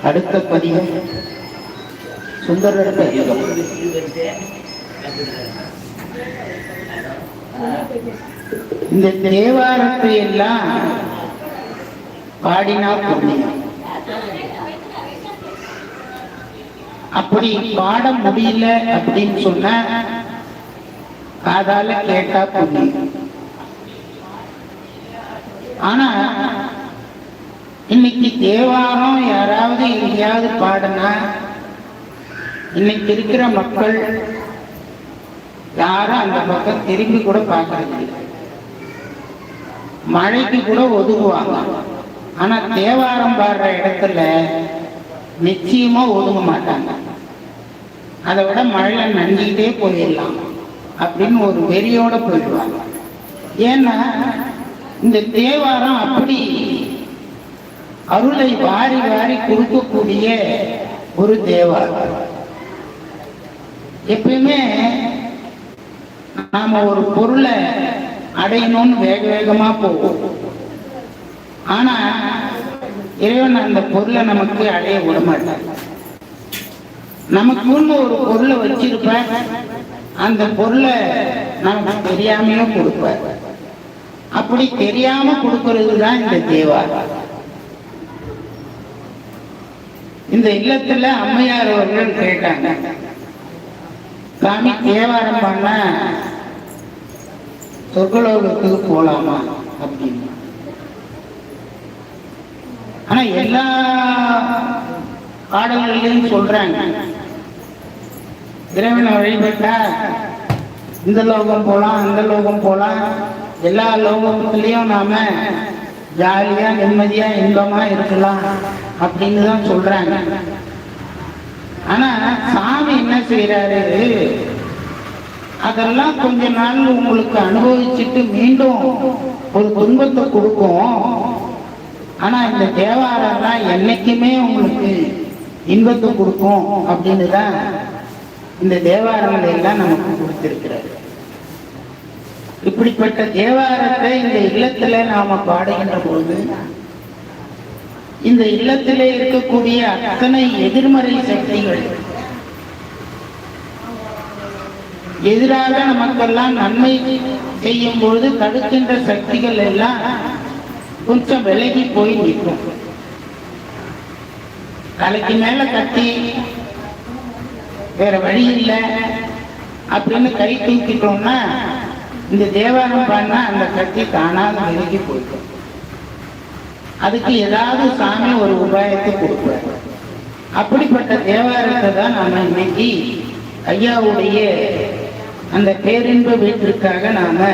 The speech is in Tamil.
அடுத்த பதிகம் சுந்தரர் பதிகம். இந்த தேவாரத்தை எல்லாம் பாடினா புண்ணியம். அப்படி பாட முடியல அப்படின்னு சொன்ன காதால கேட்டா புண்ணியம். ஆனா இன்னைக்கு தேவாரம் யாராவது எங்கேயாவது பாடினா இன்னைக்கு இருக்கிற மக்கள் யாரும் அந்த பக்கம் திரும்பி கூட பார்க்கறது இல்லை. மழைக்கு கூட ஒதுங்குவாங்க. ஆனா தேவாரம் பாடுற இடத்துல நிச்சயமா ஒதுங்க மாட்டாங்க. அதை விட மழையில நஞ்சிக்கிட்டே போயிடலாம் அப்படின்னு ஒரு வெறியோட போயிடுவாங்க. ஏன்னா இந்த தேவாரம் அப்படி அருளை வாரி வாரி கொடுக்கக்கூடிய ஒரு தேவாரம். எப்பயுமே நாம ஒரு பொருளை அடையணும்னு வேக வேகமா போவோம். ஆனா இறைவன் அந்த பொருளை நமக்கு அடைய விட மாட்டார். நமக்குன்னு ஒரு பொருளை வச்சிருப்ப, அந்த பொருளை நமக்கு தெரியாமையும் கொடுப்பார். அப்படி தெரியாம கொடுக்கிறது தான் இந்த தேவாரம். இந்த இல்லத்துல அம்மையார் அவர்கள் கேட்டாங்க, சாமி தேவாரம் பண்ணா சொர்க்கலோகத்துக்கு போலாமா அப்படின்னு. ஆனா எல்லா பாடல்களையும் சொல்றாங்க, இறைவனை வழிபட்டா இந்த லோகம் போலாம் அந்த லோகம் போலாம், எல்லா லோகத்திலையும் நாம ஜாலியா நிம்மதியா இன்பமா இருக்கலாம் அப்படின்னு தான் சொல்றாங்க. ஆனா சாமி என்ன செய்யறாரு, அதெல்லாம் கொஞ்ச நாள் உங்களுக்கு அனுபவிச்சுட்டு மீண்டும் ஒரு துன்பத்தை கொடுக்கும். ஆனா இந்த தேவாரம் என்னைக்குமே உங்களுக்கு இன்பத்தை கொடுக்கும் அப்படின்னு தான் இந்த தேவாரங்களை எல்லாம் நமக்கு கொடுத்திருக்கிறார். இப்படிப்பட்ட தேவாரத்தை இந்த இல்லத்துல நாம பாடுகின்ற போது இந்த இல்லத்திலே இருக்கக்கூடிய அத்தனை எதிர்மறை சக்திகள் எதிராக நமக்கெல்லாம் நன்மை செய்யும் பொழுது தடுக்கின்ற சக்திகள் எல்லாம் கொஞ்சம் விலகி போய் நிற்கும். தலைக்கு மேல கட்டி வேற வழி இல்லை அப்படின்னு கை தூக்கிட்டோம்னா இந்த தேவாரம் பாடினா அந்த கட்டி தானாக விலகி போயிடும். அதுக்கு ஏதாவது சாமி ஒரு உபாயத்தை கொடுப்பார். அப்படிப்பட்ட தேவாரத்தை தான் நாம இன்னைக்கு ஐயாவுடைய அந்த பேரின்ப வீட்டிற்காக நாம